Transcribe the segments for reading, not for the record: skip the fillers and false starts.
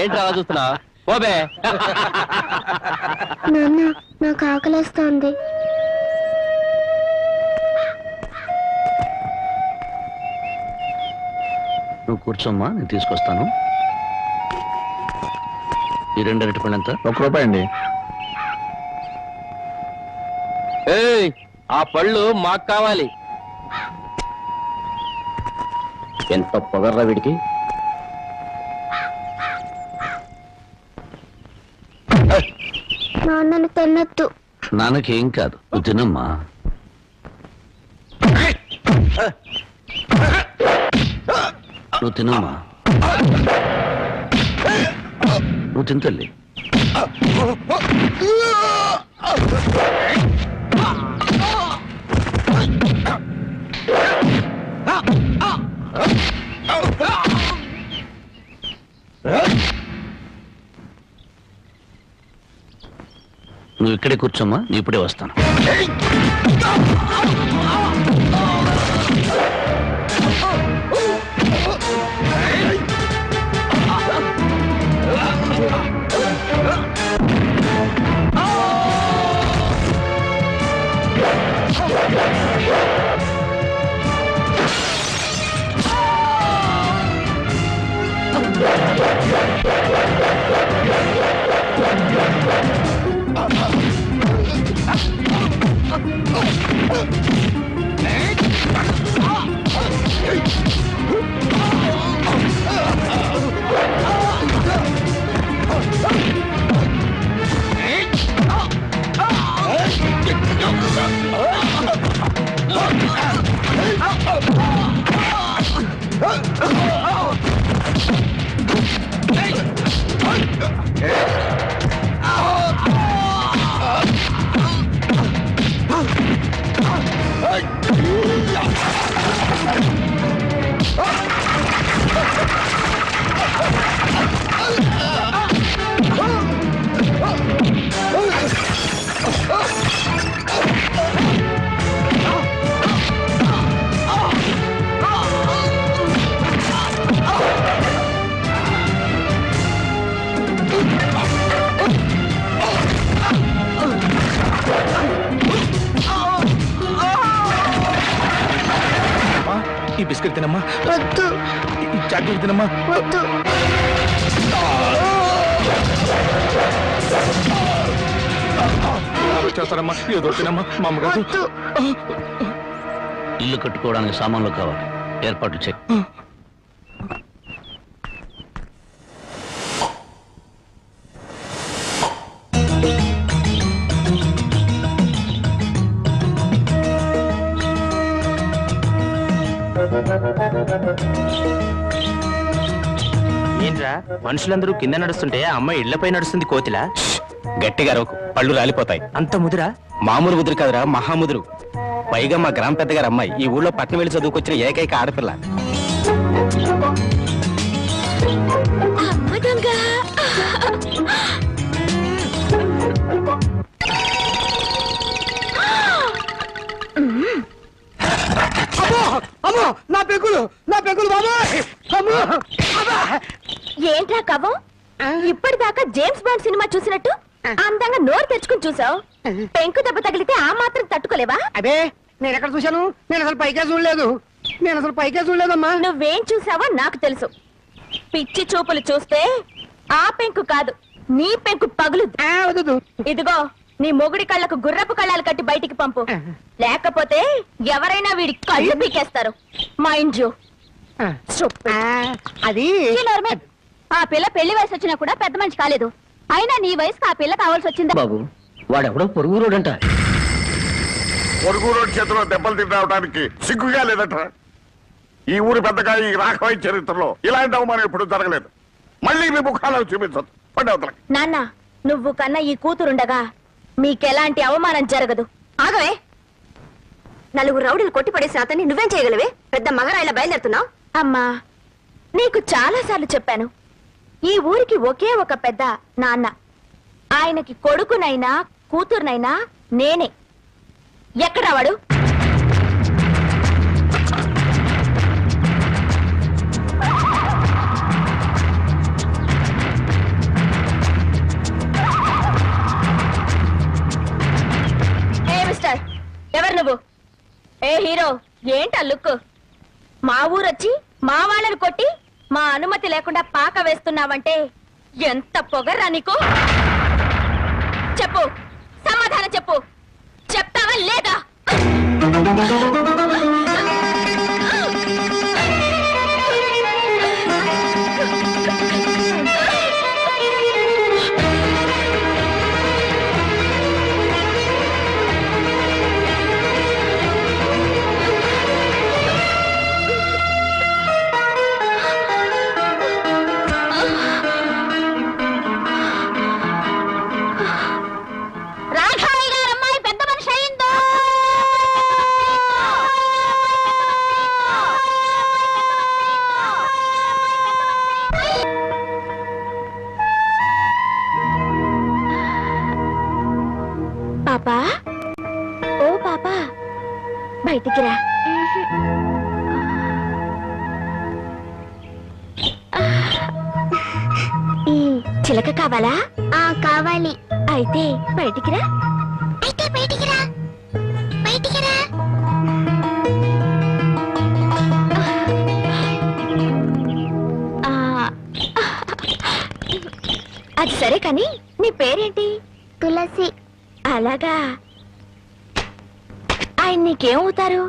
ఏంటి అలా చూస్తున్నా ఓబే. నాన్న నాకు ఆకలేస్తోంది. నువ్వు కూర్చోమ్మా, నేను తీసుకొస్తాను. ఈ 2 అరటిపళ్ళు ఎంత? ₹1 అండి. ఏయ్, ఆ పళ్ళు మాకు కావాలి. ఎంత పొగర్రా వీడికి. నాన్నను తినొద్దు. నాన్నకేం కాదు, నువ్వు తినమ్మా. నువ్వు తినమ్మా, నువ్వు తింతల్లి. నువ్వు ఇక్కడే కూర్చోమ్మా, నీ ఇప్పుడే వస్తాను. ఈ బిస్కెట్ తినమ్మా. వద్దు. ఈ చాక్లెట్ తినమ్మా. వద్దు. చేస్తారమ్మా, ఏదో తినమ్మా. మా అమ్మగారు వద్దు. ఇల్లు కట్టుకోవడానికి సామాన్లు కావాలి, ఏర్పాట్లు చెక్. ఏంట్రా మనుషులందరూ కింద నడుస్తుంటే ఆ అమ్మాయి ఇళ్లపై నడుస్తుంది కోతిలా? గట్టిగా అరవకు, పళ్ళు రాలిపోతాయి. అంత ముదురా? మామూలు ముదురు కాదురా, మహాముదురు. పైగా మా గ్రామ పెద్దగారు అమ్మాయి, ఈ ఊళ్ళో పట్నం వెళ్ళి చదువుకొచ్చిన ఏకైక ఆడపిల్ల. నా పెంకులు బాబాయ్. ఏంట్రా కవ్వం, ఇప్పటిదాకా జేమ్స్ బాండ్ సినిమా చూసినట్టు అందంగా నోరు తెచ్చుకుని చూసావు. పెంకు దెబ్బ తగిలితే ఆ మాత్రం తట్టుకోలేవా? అదే నేను ఎక్కడ చూశాను? నేను అసలు పైకే చూడలేదమ్మా. నువ్వేం చూసావో నాకు తెలుసు. పిచ్చి చూపులు చూస్తే ఆ పెంకు కాదు, నీ పెంకు పగులు. ఇదిగో నీ మొగుడి కళ్ళకు గుర్రపు కళ్ళాలు కట్టి బయటికి పంపు, లేకపోతే ఎవరైనా వీడి కళ్ళు పీకేస్తారు. Mind you. అది ఆ పిల్ల పెళ్లి వయసు వచ్చినా కూడా పెద్ద మనిషి కాలేదు. అయినా నీ వయసుకు ఆ పిల్ల కావాల్సి వచ్చిందా? బాబు, వాడెవడో పొరుగు రోడంట. పొరుగు రోడ్ చేతిలో దెబ్బలు తినడానికి సిగ్గుగా లేదట. ఈ ఊరి పెద్దగా ఈ రాఘవయ్య చరిత్రలో ఇలాంటి అవమానం ఎప్పుడు జరగలేదు. మళ్ళీ మీ ముఖాలను చూపించదు. పండవతలకి నాన్న, నువ్వు కన్నా ఈ కూతురుండగా మీకెలాంటి అవమానం జరగదు. ఆగవే, నలుగురు రౌడీలు కొట్టి పడేసిన అతన్ని నువ్వేం చేయగలవే? పెద్ద మగరాయిలా బయలుదేరుతున్నావు. అమ్మా, నీకు చాలా సార్లు చెప్పాను, ఈ ఊరికి ఒకే ఒక పెద్ద నాన్న. ఆయనకి కొడుకునైనా కూతురునైనా నేనే. ఎక్కడా వాడు? ఎవరు నువ్వు? ఏ హీరో, ఏంటా లుక్? మా ఊరొచ్చి మా వాళ్ళని కొట్టి మా అనుమతి లేకుండా పాక వేస్తున్నావంటే ఎంత పొగర్రా నీకు? చెప్పు, సమాధానం చెప్పు. చెప్తావా లేదా? పాపా, ఓ పాపా, బయటికి రా. ఈ చిలక కావాలా? కావాలి. అయితే బయటికి రా. బయటికి రా. అది సరే కానీ నీ పేరేంటి? తులసి. అలాగా. ఆయన నీకేమవుతారు?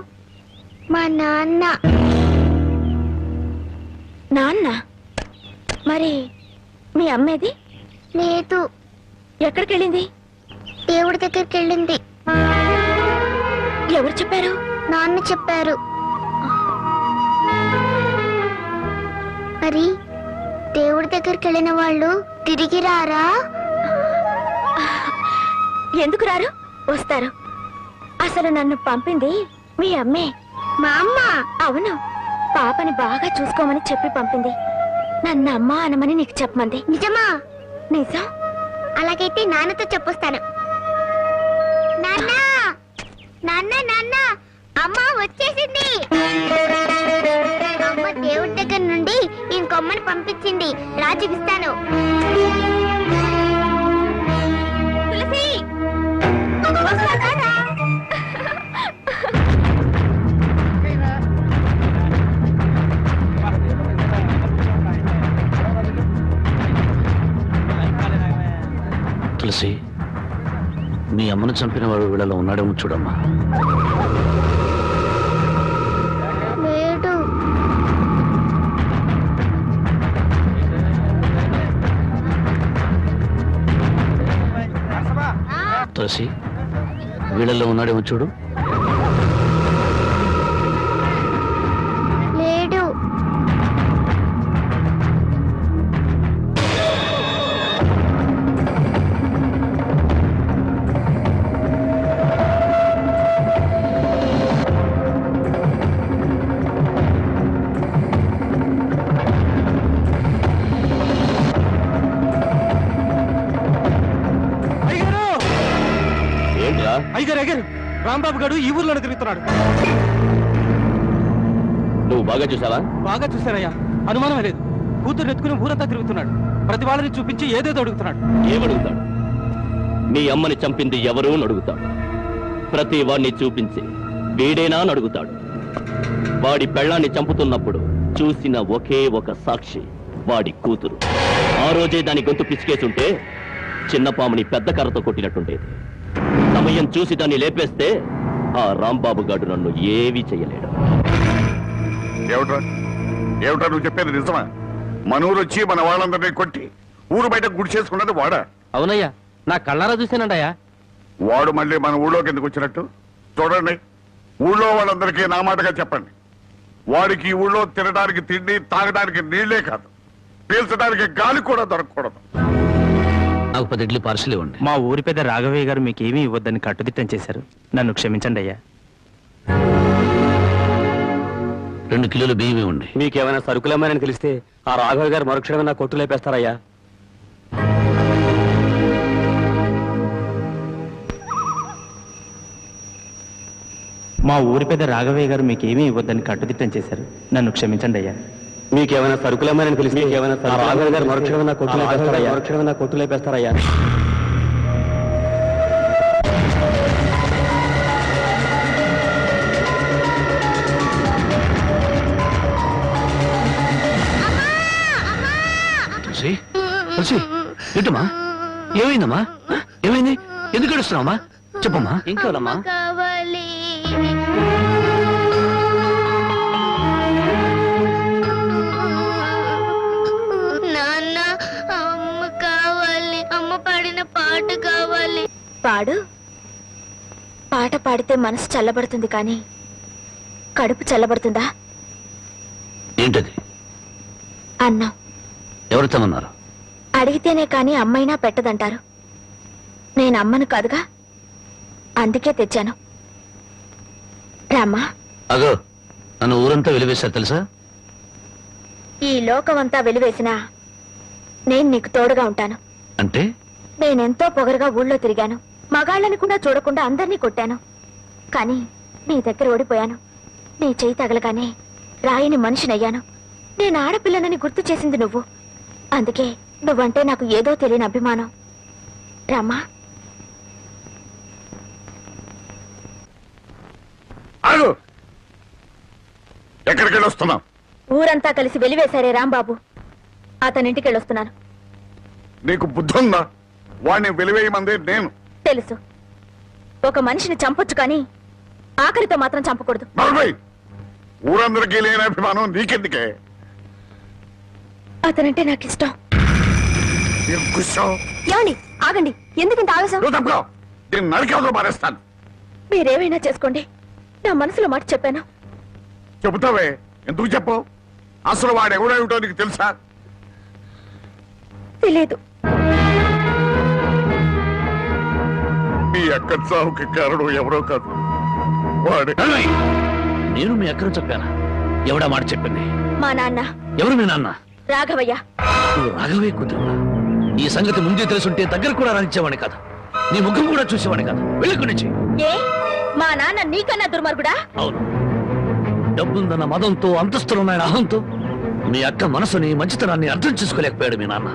మా నాన్న. నాన్న? మరి మీ అమ్మేది? లేదు. ఎక్కడికి వెళ్ళింది? దేవుడి దగ్గరికి వెళ్ళింది. ఎవరు చెప్పారు? నాన్న చెప్పారు. మరి దేవుడి దగ్గరికి వెళ్ళిన వాళ్ళు తిరిగి రారా? ఎందుకు రారు? వస్తారు. అసలు నన్ను పంపింది మీ అమ్మే. మా అమ్మ? అవును. పాపని బాగా చూసుకోమని చెప్పి పంపింది. నన్ను అమ్మ అనమని నీకు చెప్పమంది. నిజమా? నిజం. అలాగైతే నాన్నతో చెప్పొస్తాను. నాన్న, నాన్న, నాన్న, అమ్మ వచ్చేసింది. అమ్మ దేవుడి దగ్గర నుండి ఇంకొమ్మని పంపించింది. రా చూపిస్తాను. తులసి, తులసి, మీ అమ్మను చంపిన వాడు వీళ్ళలో ఉన్నాడేమో చూడమ్మా. లేడు. తులసి, వీళ్ళల్లో ఉన్నాడేమో చూడు. లేడు. అయ్యగారు, రాంబాబు గారు ఈ ఊర్లోనే తిరుగుతున్నాడు. నువ్వు బాగా చూసావా? బాగా చూశారయ్యా, అనుమానమే లేదు. కూతురు ఎత్తుకుని ఊరంతా తిరుగుతున్నాడు. ప్రతి వాళ్ళని చూపించి ఏదేదో అడుగుతున్నాడు. ఏమడుగుతాడు? మీ అమ్మని చంపింది ఎవరు అని అడుగుతాడు. ప్రతి వాడిని చూపించి వీడేనా అని అడుగుతాడు. వాడి పెళ్ళాన్ని చంపుతున్నప్పుడు చూసిన ఒకే ఒక సాక్షి వాడి కూతురు. ఆ రోజే దాని గొంతు పిసికేసుంటే చిన్న పాముని పెద్ద కర్రతో కొట్టినట్టుండేది. సమయం చూసి దాన్ని లేపేస్తే ఆ రాంబాబు గారు నన్ను ఏమీ చెయ్యలేడు. ఏమిటా నువ్వు చెప్పేది నిజమా? మనూరు వచ్చి మన వాళ్ళందరినీ కొట్టి ఊరు బయట గుడి చేసుకున్నది వాడా? అవునయ్యా, నా కళ్ళారా చూశానండయ్యా. వాడు మళ్ళీ మన ఊళ్ళోకి ఎందుకు వచ్చినట్టు? చూడండి, ఊళ్ళో వాళ్ళందరికీ నా మాటగా చెప్పండి. వాడికి ఈ ఊళ్ళో తినడానికి తిండి, తాగడానికి నీళ్లే కాదు, పీల్చడానికి గాలి కూడా దొరకకూడదు. నాకు 10 ఇడ్లీ పార్సల్ ఇవ్వండి. మా ఊరి పెద్ద రాఘవయ్య గారు మీకేమీ ఇవ్వద్దని కట్టుదిట్టం చేశారు. నన్ను క్షమించండి అయ్యా. 2 కిలోలు బియ్యం ఇవ్వండి. మీకేమైనా సరుకులేమని తెలిస్తే ఆ రాఘవయ్య గారు మరుక్షణమే నా కొట్టు లేపేస్తారయ్యా. మా ఊరి పెద్ద రాఘవయ్య గారు మీకేమీ ఇవ్వద్దని కట్టుదిట్టం చేశారు. నన్ను క్షమించండి అయ్యా. మీకేమైనా సరుకులేమని తెలిస్తే రాఘవయ్య గారు మరుక్షణమే నా కొట్టు లేపేస్తారయ్యా. ఏంటమ్మా ఏమైందమ్మా ఏమైంది ఎందుకు ఏడుస్తున్నావమ్మా చెప్పమ్మా ఇంకోనమ్మా కావాలి నాన్న అమ్మ కావాలి అమ్మ పాడిన పాట కావాలి పాడు పాట పాడితే మనసు చల్లబడుతుంది కానీ కడుపు చల్లబడుతుందా? ఏంటది అన్నం ఎవరు తమన్నారు అడిగితేనే కాని అమ్మైనా పెట్టదంటారు. నేను అమ్మను కాదుగా, అందుకే తెచ్చాను. రామ్మా. అగో నన్ను ఊరంతా వెలివేశారు తెలుసా? ఈ లోకమంతా వెలివేసినా నేను నీకు తోడుగా ఉంటాను. అంటే నేనెంతో పొగరుగా ఊళ్ళో తిరిగాను, మగాళ్ళని కూడా చూడకుండా అందరినీ కొట్టాను. కానీ నీ దగ్గర ఓడిపోయాను. నీ చేయి తగలగానే రాయిని మనిషినయ్యాను. నేను ఆడపిల్లనని గుర్తు చేసింది నువ్వు. అందుకే నువ్వంటే నాకు ఏదో తెలియని అభిమానం. రామ్మా. ఆగు. ఎక్కడికి వెళ్ళొస్తున్నావు? ఊరంతా కలిసి వెలివేశారే రాంబాబు, అతనింటికి వెళ్ళొస్తున్నాను. నీకు బుద్ధి ఉందా? వాడిని వెలివేయమందే నేను. తెలుసు, ఒక మనిషిని చంపొచ్చు కానీ ఆఖరితో మాత్రం చంపకూడదు. నలభై ఊరందరికీ లేని అభిమానం నీకెందుకే? అతనంటే నాకు ఇష్టం. ఏమండి ఆగండి, ఎందుకంత ఆవేశం? నువ్వు తప్పుకో, దీన్ని నరికేవతో మారేస్తాను. మీరేమైనా చేసుకోండి, నా మనసులో మాట చెప్పాను. చెబుతావే, ఎందుకు చెప్పు? అసలు వాడు ఎవడేమిటో నీకు తెలుసా? తెలియదు. మీ అక్క చావుకి కారణం ఎవరో కాదు, వాడే. నేను మీ అక్కను చెప్పానా? ఎవడా మాట చెప్పింది? మా నాన్న. ఎవరు మీ నాన్న? రాఘవయ్య. నువ్వు రాఘవే కూతురువా? ఈ సంగతి ముందే తెలుసుంటే దగ్గర కూడా రానిచ్చేవాడి కాదు, నీ ముఖం కూడా చూసేవాడి కాదు. వెళ్ళి నుంచి. ఏ మా నాన్న నీకన్నా దుర్మార్గుడా? అవును, డబ్బుందన్న మదంతో అంతస్తులున్నాయన అహంతో మీ అక్క మనసుని మంచితనాన్ని అర్థం చేసుకోలేకపోయాడు మీ నాన్న.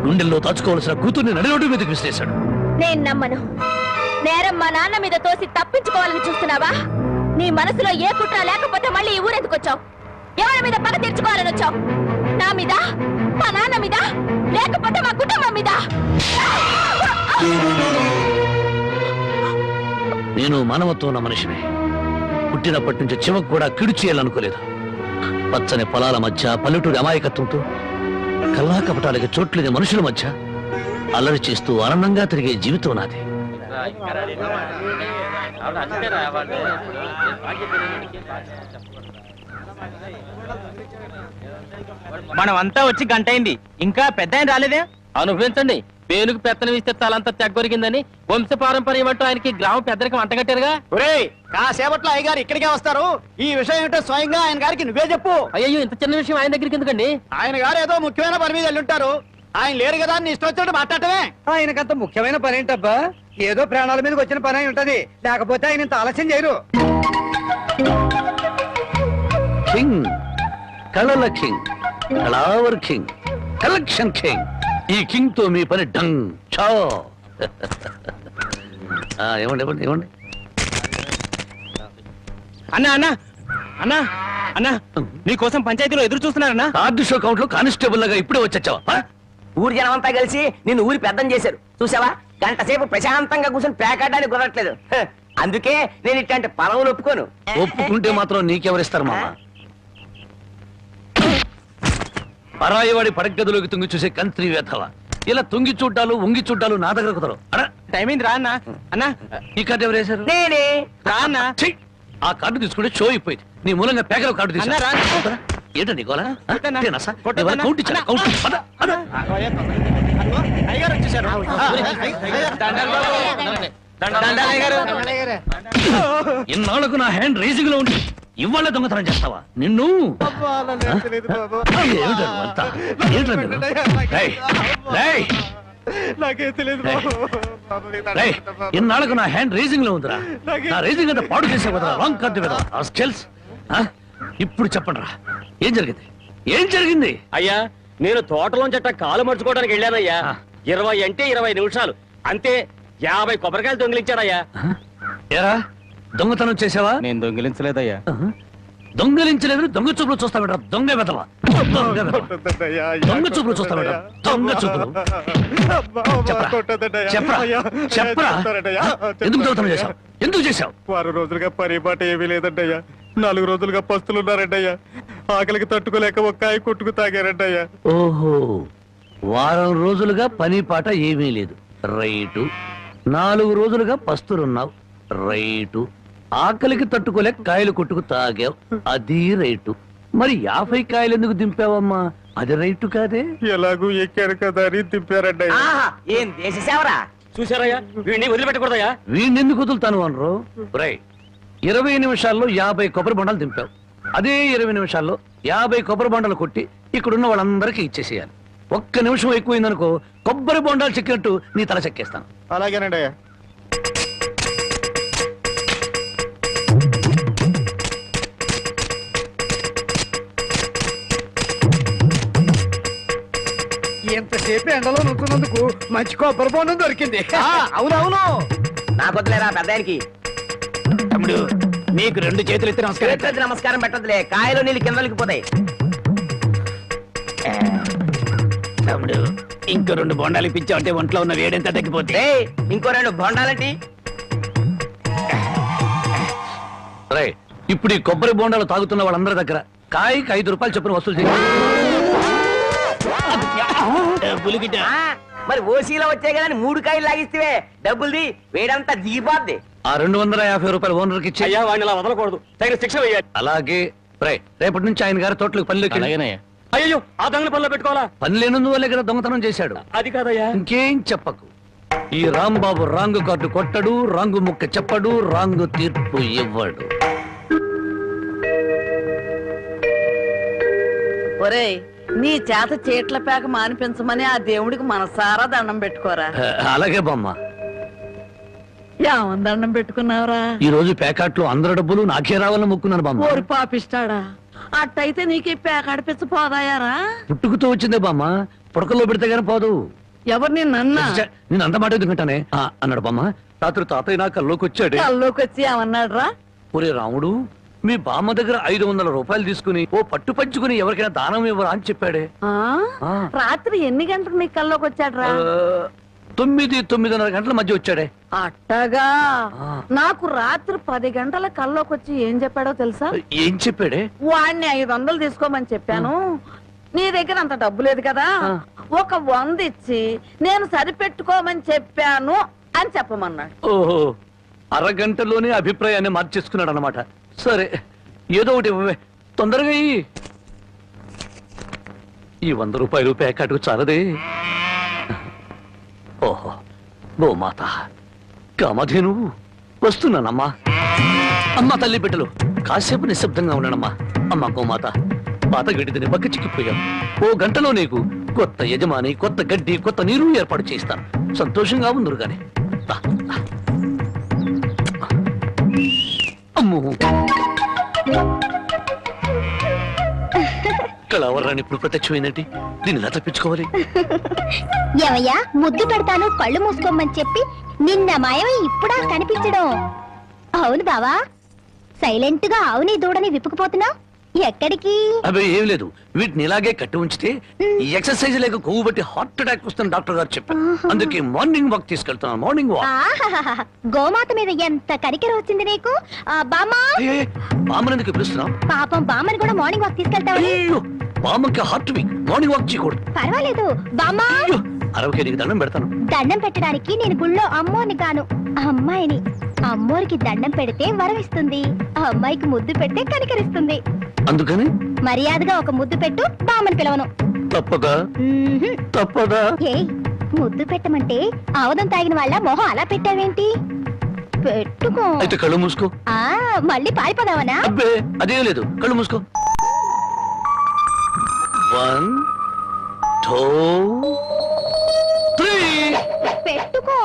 గుండెల్లో దాచుకోవాల్సిన కూతుర్ని నడిరోడ్డు మీదకి విసిరేశాడు. నేను నమ్మను. నేరం మా నాన్న మీద తోసి తప్పించుకోవాలని చూస్తున్నావా? నీ మనసులో ఏ కుట్ర లేకపోతే మళ్ళీ ఈ ఊరెందుకు వచ్చావు? ఎవరి మీద పగ తీర్చుకోవాలని వచ్చావు? నా మీద, మా నాన్న మీద, లేకపోతే మా కుటుంబం మీద? నేను మానవత్వం ఉన్న మనిషిని. పుట్టినప్పటి నుంచి చివకు కూడా కిడు చేయాలనుకోలేదు. పచ్చని పొలాల మధ్య పల్లెటూరి అమాయకత్వంతో కల్లా కపటాలకి చోట్లేని మనుషుల మధ్య అల్లరి చేస్తూ ఆనందంగా తిరిగే జీవితం నాది. మనం అంతా వచ్చి గంట అయింది, ఇంకా పెద్ద ఆయన రాలేదే? అనుభవించండి. పేనుకు పెత్తనం ఇస్తే తలంతా తెగ్గొరిగిందని వంశ పారంపర్యం అంటూ ఆయనకి గ్రామ పెద్దరికి వంటగట్టారుగా. ఒరేయ్, కాసేపట్లో అయ్యగారు ఇక్కడికే వస్తారు. ఈ విషయం ఏంటో స్వయంగా ఆయన గారికి నువ్వే చెప్పు. అయ్యో, ఇంత చిన్న విషయం ఆయన దగ్గరికి ఎందుకండి? ఆయన గారు ఏదో ముఖ్యమైన పని మీద వెళ్ళుంటారు. ఆయన లేరు కదా అని ఇష్టం వచ్చినట్టు మాట్లాడటమే. ఆయనకంత ముఖ్యమైన పని ఏంటబ్బా? ఏదో ప్రాణాల మీదకి వచ్చిన పని అయి ఉంటది, లేకపోతే ఆయన ఇంత ఆలస్యం చేయరు. కింగ్, కళల కింగ్, కళావర్ కింగ్, కలెక్షన్ కింగ్. ఈ కింగ్ తో మీ పని డంగ్ చో. ఇవ్వండి ఇవ్వండి ఇవ్వండి. అన్నా అన్నా అన్నా అన్నా, నీకోసం పంచాయతీలో ఎదురు చూస్తున్నారన్నా. కార్డు షో కౌంట్ లో కానిస్టేబుల్ లాగా ఇప్పుడే వచ్చావా? ఊరి జనం అంతా కలిసి నిన్ను ఊరి పెద్దం చేశారు చూసావా? గంట సేపు ప్రశాంతంగా కూర్చొని పేకాడడానికి కుదరట్లేదు. అందుకే నేను ఇట్లాంటి పొలవులు ఒప్పుకోను. ఒప్పుకుంటే మాత్రం నీకెవరిస్తారు మామ? పరాయివాడి పడగదిలోకి తుంగి చూసే కంత్రి వేధవ. ఇలా తుంగి చూడ్డాలు ఉంగి చూడ్డాలు నా దగ్గర కుదరవు. టైం అయింది, రా అన్నా. అన్నా, ఈ కార్డు ఎవరు వేశారు? నేనే. రా అన్నా. ఛీ! ఆ కార్డు తీసుకుంటే షో అయిపోయింది. నీ మూలంగా పేకలో కార్డు అన్నా, రా. తీసుకున్నా. ఏంటండి గోలా? కొట్టన్నా. కొట్టన్నా. కౌంట్ ఇచ్చారా? కౌంట్. పద, పద. అయ్యగారు వచ్చేసారు. ఇన్నాళ్లకు నా హ్యాండ్ రేసింగ్ లో ఉండి ఇవాళ దొంగతనం చేస్తావా? నిన్ను ఇన్నాళ్లకు నా హ్యాండ్ రేసింగ్ లో ఉందిరా. నా రేసింగ్ అంతా పాడు చేసే కదా రాంగ్ కార్డు కదా. ఇప్పుడు చెప్పండి రా, ఏం జరిగింది? ఏం జరిగింది? అయ్యా, నేను తోటలోంచి అట్ట కాలు మర్చుకోవడానికి వెళ్ళానయ్యా. 20 అంటే 20 నిమిషాలు అంతే. 50 కొబ్బరికాయలు దొంగిలించాడయ్యా. ఏరా, దొంగతనం చేసావా? నేను దొంగిలించలేదయ్యా. దొంగలించలేదు, దొంగ చూపులు చూస్తా బిడ్డ. దొంగ వెదవా. దొంగ చూపులు చూస్తా మేడం, దొంగ చూపులు. చెప్పరా చెప్పరా ఎందుకు దొంగతనం చేశావు? ఎందుకు చేశావు? 6 రోజులుగా పని పాట ఏమీ లేదంటయ్యా. 4 రోజులుగా పస్తులున్నారంటయ్యా. ఆకలికి తట్టుకోలేక ఒక్కాయ కొట్టుకు తాగారంటయ్యా. ఓహో, వారం రోజులుగా పని పాట ఏమీ లేదు, రైటు. 4 రోజులుగా పస్తులున్నావు, రైటు. ఆకలికి తట్టుకోలేక కాయలు కొట్టుకు తాగావు, అది రైటు. మరి 50 కాయలు ఎందుకు దింపావమ్మా? అది రైటు కాదే. ఎలాగూ ఎక్కారు కదా అని దింపారంటయ్యా. ఆహా, ఏం దేశ సేవరా. చూసారయ్యా, వీడిని వదిలిపెట్టకూడదయ్యా. వీణెందుకు వదులుతాను అనరు? రై, 20 నిమిషాల్లో 50 కొబ్బరి బొండాలు దింపావు. అదే 20 నిమిషాల్లో 50 కొబ్బరి బొండాలు కొట్టి ఇక్కడున్న వాళ్ళందరికీ ఇచ్చేసేయాలి. 1 నిమిషం ఎక్కువైందనుకో కొబ్బరి బొండాలు చెక్కినట్టు నీ తల చెక్కేస్తాను. అలాగేనండి అయ్యా. ఎంతసేపు ఎండలో నుంచున్నందుకు మంచి కొబ్బరి బొండం దొరికింది. అవునవును, నాకొద్దులేరా పెద్దానికి. తమ్ముడు, నీకు 2 చేతులు ఎత్తి నమస్కారం. చేతులెత్తి నమస్కారం పెట్టదులే, కాయలు నీళ్ళు కిందలకి పోతాయి. తమ్ముడు, ఇంకో 2 బొండాలు ఇప్పించావంటే ఒంట్లో ఉన్న వేడెంత తగ్గిపోతే. ఏయ్, ఇంకో 2 బొండాలంటి. రై, ఇప్పుడు ఈ కొబ్బరి బొండాలు తాగుతున్న వాళ్ళందరి దగ్గర కాయకి 5 రూపాయలు చొప్పున వసూలు చేయి. పులిగిట ఆ, మరి ఓసీలో వచ్చే కదా 3 కాయలు లాగిస్తే డబ్బుల్ది వేడంతా దిగిపోద్ది. ఆ 250 రూపాయలు ఓనర్కి ఇచ్చి. అయ్యా, వాడిని అలా వదలకూడదు, తగిన శిక్ష వేయాలి. అలాగే. రై, రేపటి నుంచి ఆయన గారి తోటలకు పనిలోకి అయ్యో, ఆ దొంగల పనిలో పెట్టుకోవాలా? పని లేనందువల్లే కదా దొంగతనం చేశాడు. అది కాదయ్యా. ఇంకేం చెప్పకు. ఈ రాంబాబు రాంగు కార్డు కొట్టడు, రాంగు ముక్క చెప్పడు, రాంగు తీర్పు ఇవ్వడు. ఒరేయ్, నీ చేత చీట్ల పేక మానిపించమని ఆ దేవుడికి మనసారా దండం పెట్టుకోరా. అలాగే బామ్మ. ఏమని దండం పెట్టుకున్నావురా? ఈ రోజు ప్యాకెట్లో అందరి డబ్బులు నాకే రావాలని మొక్కున్నాను బామ్మ. ఓరి పాపిస్తాడా, అట్టయితే నీకు పేకాడిపించ పోదాయారా? పుట్టుకుతూ వచ్చిందే బామ్మ, పుడకల్లో పెడితే గానీ పోదు. ఎవరు నిన్నన్నా? నేను అంత మాట ఎందుకంటానే అన్నాడు బామ్మ. రాత్రి తాతయ్య నా కల్లోకి వచ్చాడు. కల్లోకి వచ్చి ఏమన్నాడు రా? ఒరే రాముడు, మీ బామ్మ దగ్గర 500 రూపాయలు తీసుకుని ఓ పట్టు పంచుకుని ఎవరికైనా దానం ఇవ్వరా అని చెప్పాడే. రాత్రి ఎన్ని గంటలకు నీ కల్లోకి వచ్చాడు రా? 9-9:30 గంటల మధ్య వచ్చాడే. అట్టగా. నాకు రాత్రి 10 గంటల కల్లోకి వచ్చి ఏం చెప్పాడో తెలుసా? ఏం చెప్పాడే? వాడిని 500 తీసుకోమని చెప్పాను, నీ దగ్గర అంత డబ్బు లేదు కదా, ఒక 100 ఇచ్చి నేను సరిపెట్టుకోమని చెప్పాను అని చెప్పమన్నాడు. ఓహో, అరగంటలోనే అభిప్రాయాన్ని మార్చేసుకున్నాడు అన్నమాట. సరే, ఏదో ఒకటి ఇవ్వవే, తొందరగా ఇయ్యి. ఈ 100 రూపాయలు ప్యాకెట్కు చాలదే. ఓహో, గోమాత కామధేను వస్తున్నానమ్మా. అమ్మా తల్లి బిడ్డలు కాసేపు నిశ్శబ్దంగా ఉన్నానమ్మా. అమ్మా గోమాత, పాత గడ్డిని బక్క చిక్కిపోయాం. ఓ గంటలో నీకు కొత్త యజమాని, కొత్త గడ్డి, కొత్త నీరు ఏర్పాటు చేస్తాను. సంతోషంగా ఉందరు గాని. అమ్మో, కళావరాన్ని ఇప్పుడు ప్రత్యక్షమైనట్టి దీన్ని ఎలా తప్పించుకోవాలి? ఏమయ్యా, ముద్దు పెడతాను కళ్ళు మూసుకోమని చెప్పి నిన్న మాయమై ఇప్పుడా కనిపించడం? అవును బావా, సైలెంట్ గా అవుని దూడని విప్పుకుపోతున్నావు, ఎక్కడికి? అవి ఏం లేదు, వీటిని ఇలాగే కట్టి ఉంచితే ఈ ఎక్సర్సైజ్ లేక కొవ్వు బట్టి హార్ట్ అటాక్ వస్తుంది డాక్టర్ గారు చెప్పారు. అందుకే మార్నింగ్ వాక్ తీసుకెళ్తున్నాను. Morning walk. ఆహాహాహా, గోమాత మీద ఎంత కనికెర వచ్చింది నీకు. బామ్మా, బామ్మని ఎందుకు పిలుస్తున్నావు? పాపం బామ్మని కూడా మార్నింగ్ వాక్ తీసుకెళ్తావని. బామ్మకి హార్ట్ వీక్, మార్నింగ్ వాక్ చేయకూడదు. పర్వాలేదు బామ్మా, అరవకే నీకు దండం పెడతాను. దండం పెట్టడానికి నేను గుళ్ళో అమ్మోని కాను, అమ్మాయిని. అమ్మోరికి దండం పెడితే వరం ఇస్తుంది, అమ్మాయికి ముద్దు పెడితే కనికరిస్తుంది. అందుకని మర్యాదగా ఒక ముద్దు పెట్టు, బామ్మని పిలవను. తప్పదా? తప్పదా? ఏయ్, ముద్దు పెట్టమంటే ఆవదం తాగిన వాళ్ళ మొహం అలా పెట్టావేంటి? పెట్టుకో. అయితే కళ్ళు మూసుకో. మళ్ళీ పారిపోదావనా? అబ్బే, అదేం లేదు, కళ్ళు మూసుకో. 1 2 3 పెట్టుకో.